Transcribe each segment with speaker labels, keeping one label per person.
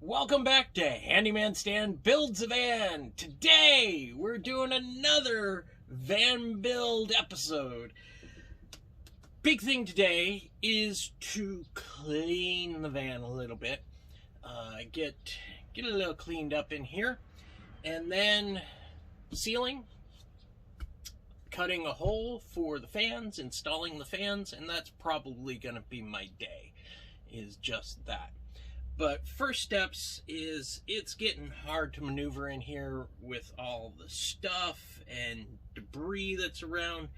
Speaker 1: Welcome back to Handyman Stan Builds a Van. Today we're doing another van build episode. Big thing today is to clean the van a little bit. Get a little cleaned up in here, and then sealing, cutting a hole for the fans, installing the fans, and that's probably going to be my day, is just that. But first steps is it's getting hard to maneuver in here with all the stuff and debris that's around,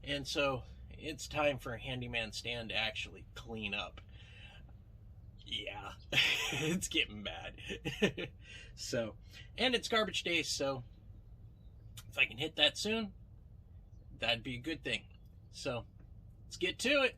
Speaker 1: and so it's time for Handyman Stan to actually clean up. Yeah, it's getting bad. So, and it's garbage day, so if I can hit that soon, that'd be a good thing. So let's get to it.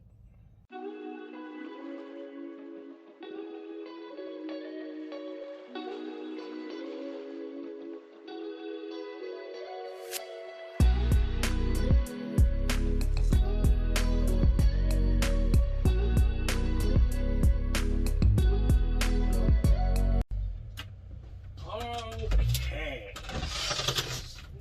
Speaker 1: Okay,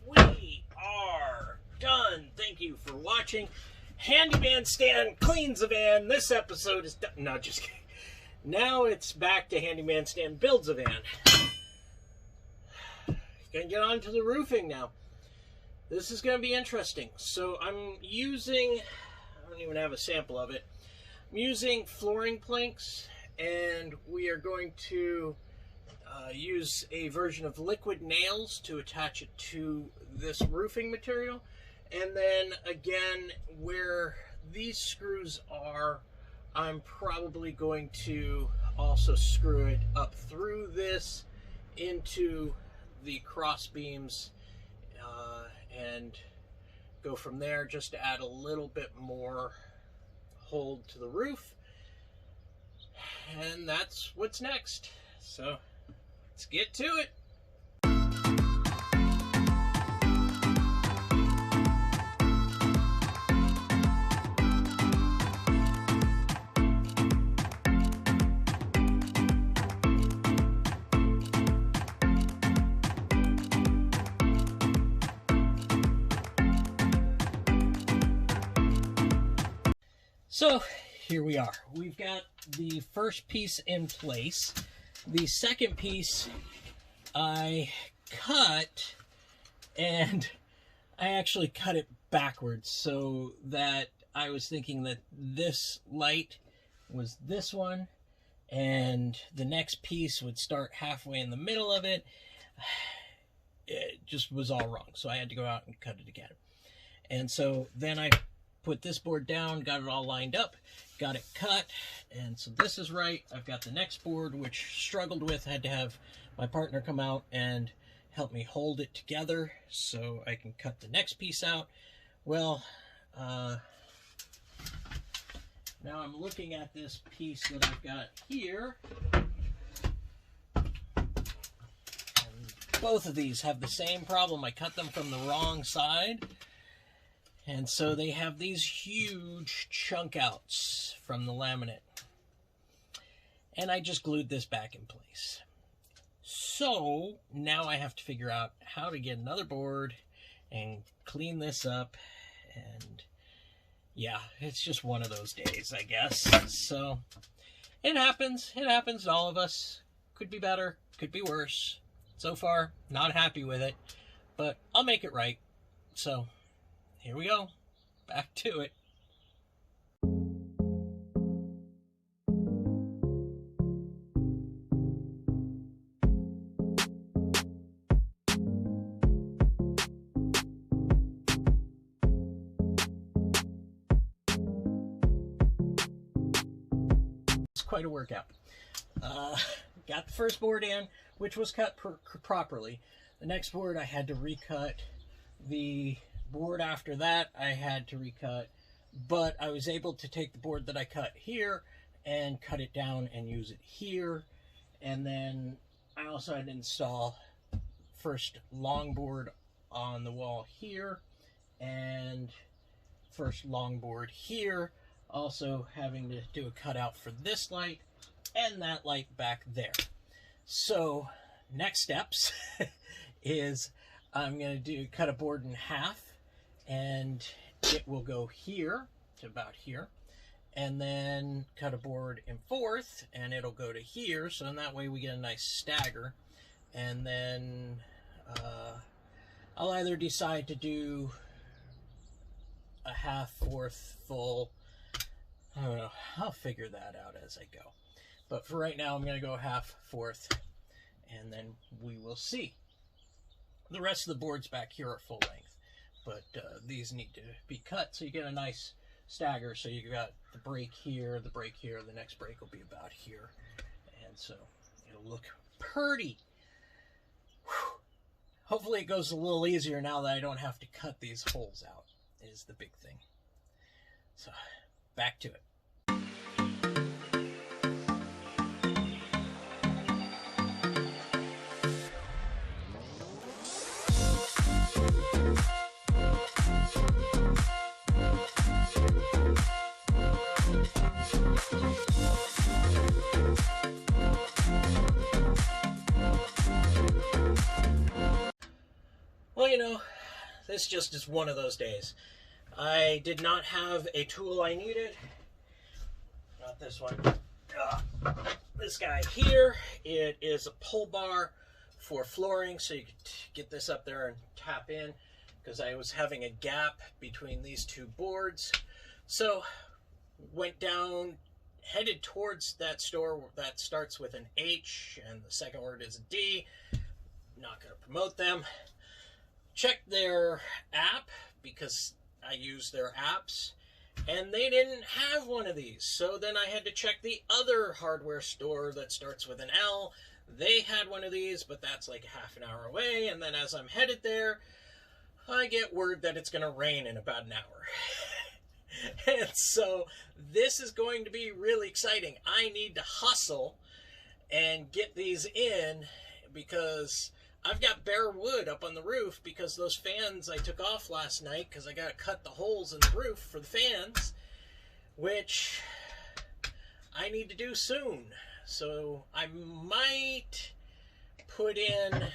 Speaker 1: we are done. Thank you for watching. Handyman Stan cleans a van. This episode is done. No, just kidding. Now it's back to Handyman Stan builds a van. Gonna get on to the roofing now. This is gonna be interesting. So I'm using, I don't even have a sample of it. I'm using flooring planks, and we are going to use a version of liquid nails to attach it to this roofing material. And then again, where these screws are, I'm probably going to also screw it up through this into the cross beams and go from there, just to add a little bit more hold to the roof. And that's what's next. So let's get to it. So here we are. We've got the first piece in place. The second piece I cut, and I actually cut it backwards so that I was thinking that this light was this one and the next piece would start halfway in the middle of it. It just was all wrong, so I had to go out and cut it again. And so then I put this board down, got it all lined up, got it cut, and so this is right. I've got the next board, which struggled with, had to have my partner come out and help me hold it together so I can cut the next piece out. Well, now I'm looking at this piece that I've got here, and both of these have the same problem. I cut them from the wrong side, and so they have these huge chunk outs from the laminate. And I just glued this back in place. So now I have to figure out how to get another board and clean this up. And yeah, it's just one of those days, I guess. So it happens. It happens to all of us. Could be better, could be worse. So far, not happy with it, but I'll make it right. So here we go, back to it. It's quite a workout. Got the first board in, which was cut properly. The next board I had to recut. The board after that I had to recut, but I was able to take the board that I cut here and cut it down and use it here. And then I also had to install first long board on the wall here and first long board here, also having to do a cutout for this light and that light back there. So next steps is I'm going to cut a board in half, and it will go here to about here, and then cut a board in fourth and it'll go to here, so in that way we get a nice stagger. And then I'll either decide to do a half, fourth, full. I don't know. I'll figure that out as I go. But for right now, I'm going to go half, fourth, and then we will see. The rest of the boards back here are full length, but these need to be cut so you get a nice stagger. So you got the break here, the break here, the next break will be about here, and so it'll look pretty. Whew. Hopefully it goes a little easier now that I don't have to cut these holes out, is the big thing. So back to it. Well, you know, this just is one of those days. I did not have a tool I needed. Not this one. This guy here. It is a pull bar for flooring, so you could get this up there and tap in, because I was having a gap between these two boards. So went down, headed towards that store that starts with an H and the second word is a D. Not going to promote them. Checked their app, because I use their apps, and they didn't have one of these. So then I had to check the other hardware store that starts with an L. They had one of these, but that's like half an hour away. And then as I'm headed there, I get word that it's going to rain in about an hour. And so this is going to be really exciting. I need to hustle and get these in, because I've got bare wood up on the roof, because those fans I took off last night, because I got to cut the holes in the roof for the fans, which I need to do soon. So I might put in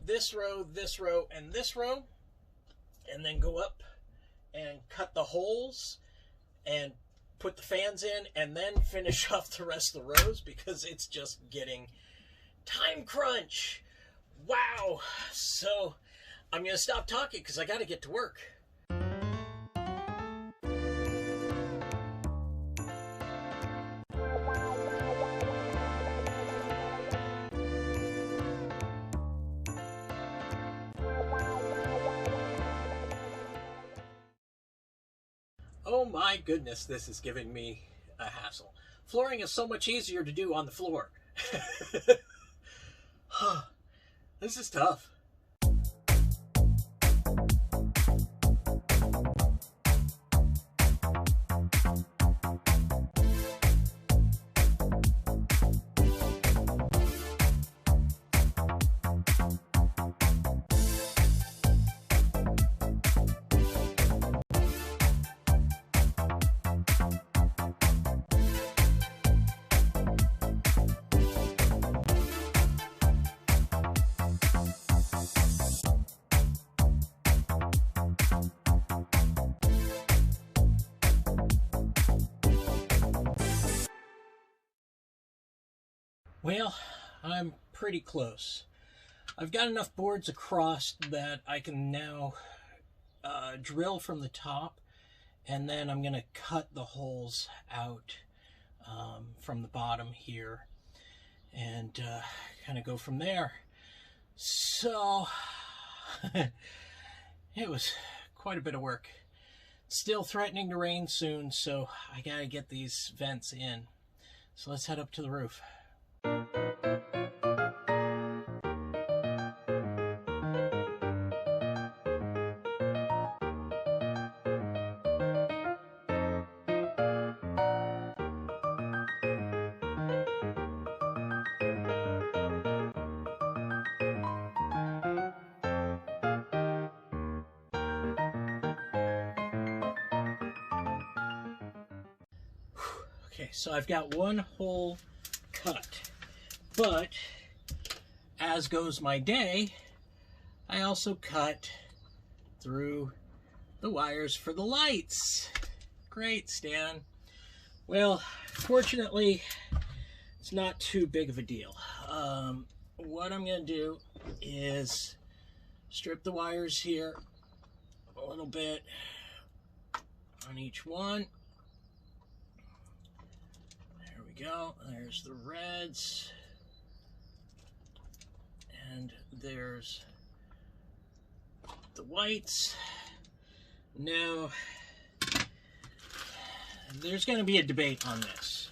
Speaker 1: this row, and this row, and then go up and cut the holes and put the fans in, and then finish off the rest of the rows, because it's just getting time crunch. Wow. So I'm going to stop talking because I got to get to work. Oh my goodness, this is giving me a hassle. Flooring is so much easier to do on the floor. This is tough. Well, I'm pretty close. I've got enough boards across that I can now drill from the top, and then I'm going to cut the holes out from the bottom here, and kind of go from there. So it was quite a bit of work. Still threatening to rain soon, so I gotta get these vents in. So let's head up to the roof. Okay, so I've got one hole cut. But as goes my day, I also cut through the wires for the lights. Great, Stan. Well, fortunately, it's not too big of a deal. What I'm going to do is strip the wires here a little bit on each one. There we go. There's the reds. And there's the whites. Now, there's going to be a debate on this.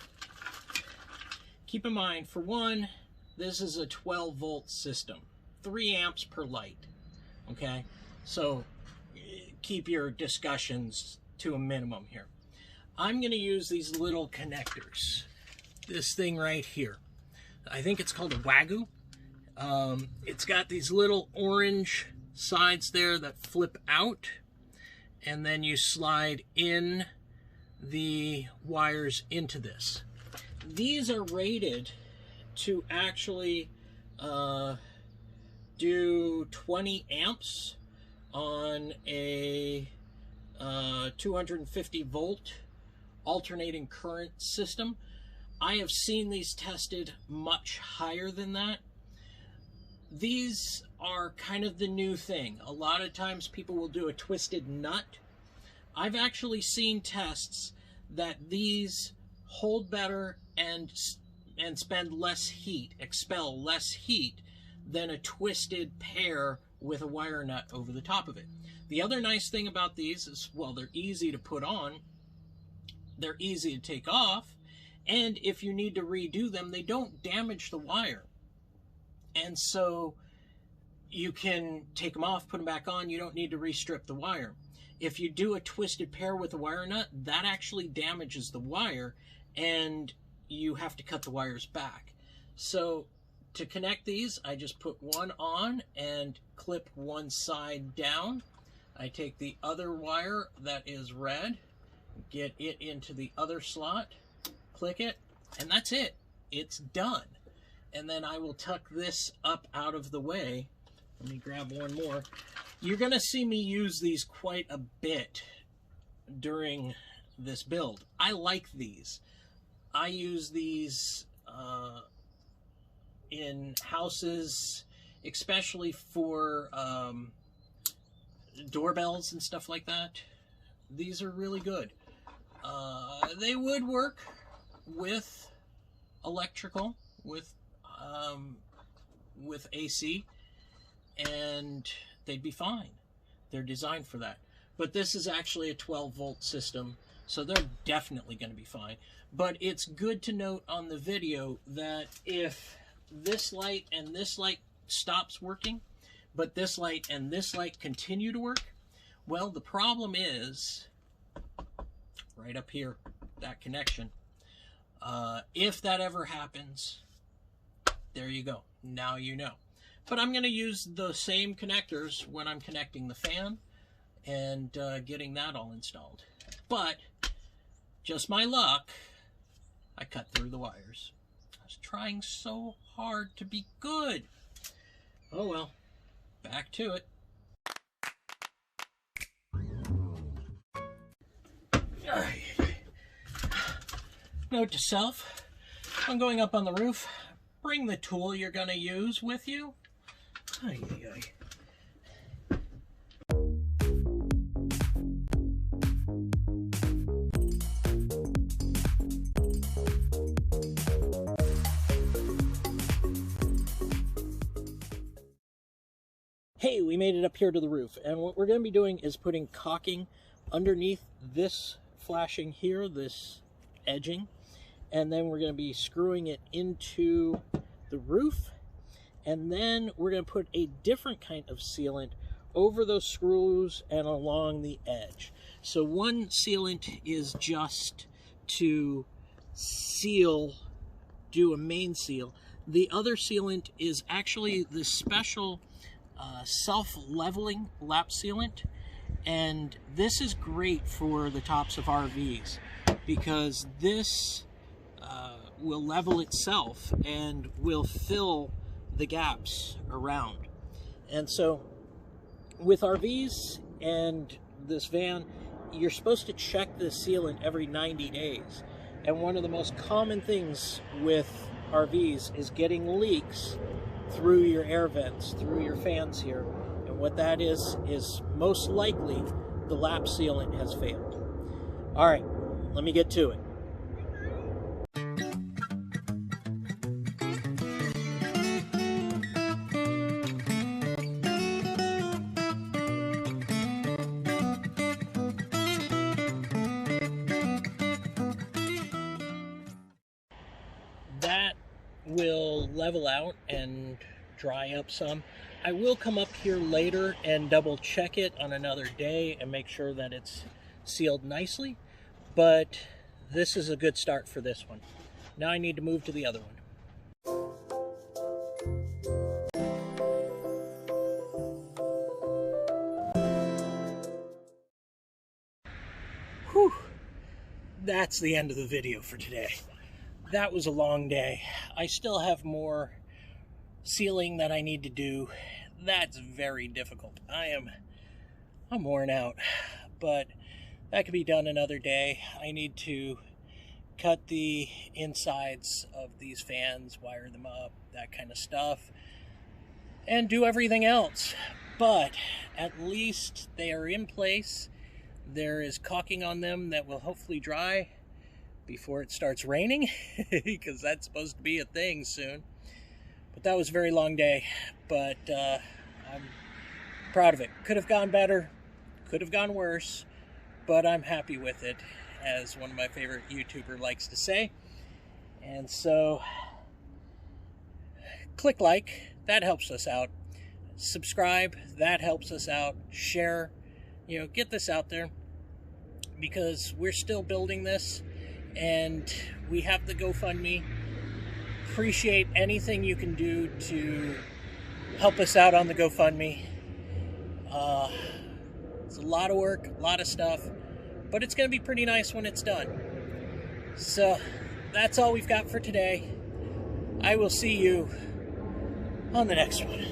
Speaker 1: Keep in mind, for one, this is a 12-volt system, 3 amps per light, okay? So keep your discussions to a minimum here. I'm going to use these little connectors. This thing right here. I think it's called a Wagyu. It's got these little orange sides there that flip out, and then you slide in the wires into this. These are rated to actually do 20 amps on a 250 volt alternating current system. I have seen these tested much higher than that. These are kind of the new thing. A lot of times people will do a twisted nut. I've actually seen tests that these hold better and spend less heat, expel less heat than a twisted pair with a wire nut over the top of it. The other nice thing about these is, well, they're easy to put on, they're easy to take off, and if you need to redo them, they don't damage the wire. And so you can take them off, put them back on, you don't need to restrip the wire. If you do a twisted pair with a wire nut, that actually damages the wire, and you have to cut the wires back. So to connect these, I just put one on and clip one side down. I take the other wire that is red, get it into the other slot, click it, and that's it. It's done. And then I will tuck this up out of the way. Let me grab one more. You're going to see me use these quite a bit during this build. I like these. I use these in houses, especially for doorbells and stuff like that. These are really good. They would work with electrical, with AC, and they'd be fine. They're designed for that. But this is actually a 12-volt system, so they're definitely going to be fine. But it's good to note on the video that if this light and this light stops working, but this light and this light continue to work, well, the problem is right up here, that connection. If that ever happens, there you go. Now you know. But I'm going to use the same connectors when I'm connecting the fan and getting that all installed. But just my luck, I cut through the wires. I was trying so hard to be good. Oh well, back to it. Note to self, when going up on the roof, bring the tool you're going to use with you. Ay, ay, ay. Hey, we made it up here to the roof, and what we're going to be doing is putting caulking underneath this flashing here, this edging, and then we're going to be screwing it into the roof, and then we're going to put a different kind of sealant over those screws and along the edge. So one sealant is just to seal, do a main seal. The other sealant is actually this special self-leveling lap sealant, and this is great for the tops of RVs because this will level itself and will fill the gaps around. And so with RVs and this van, you're supposed to check the sealant every 90 days. And one of the most common things with RVs is getting leaks through your air vents, through your fans here. And what that is most likely the lap sealant has failed. All right, let me get to it. That will level out and dry up some. I will come up here later and double check it on another day and make sure that it's sealed nicely, but this is a good start for this one. Now I need to move to the other one. Whew, that's the end of the video for today. That was a long day. I still have more sealing that I need to do. That's very difficult. I'm worn out, but that could be done another day. I need to cut the insides of these fans, wire them up, that kind of stuff, and do everything else. But at least they are in place. There is caulking on them that will hopefully dry before it starts raining, because that's supposed to be a thing soon. But that was a very long day, but I'm proud of it. Could have gone better, could have gone worse, but I'm happy with it, as one of my favorite YouTubers likes to say. And so, click like, that helps us out. Subscribe, that helps us out. Share, get this out there, because we're still building this. And we have the GoFundMe. Appreciate anything you can do to help us out on the GoFundMe. It's a lot of work, a lot of stuff, but it's going to be pretty nice when it's done. So that's all we've got for today. I will see you on the next one.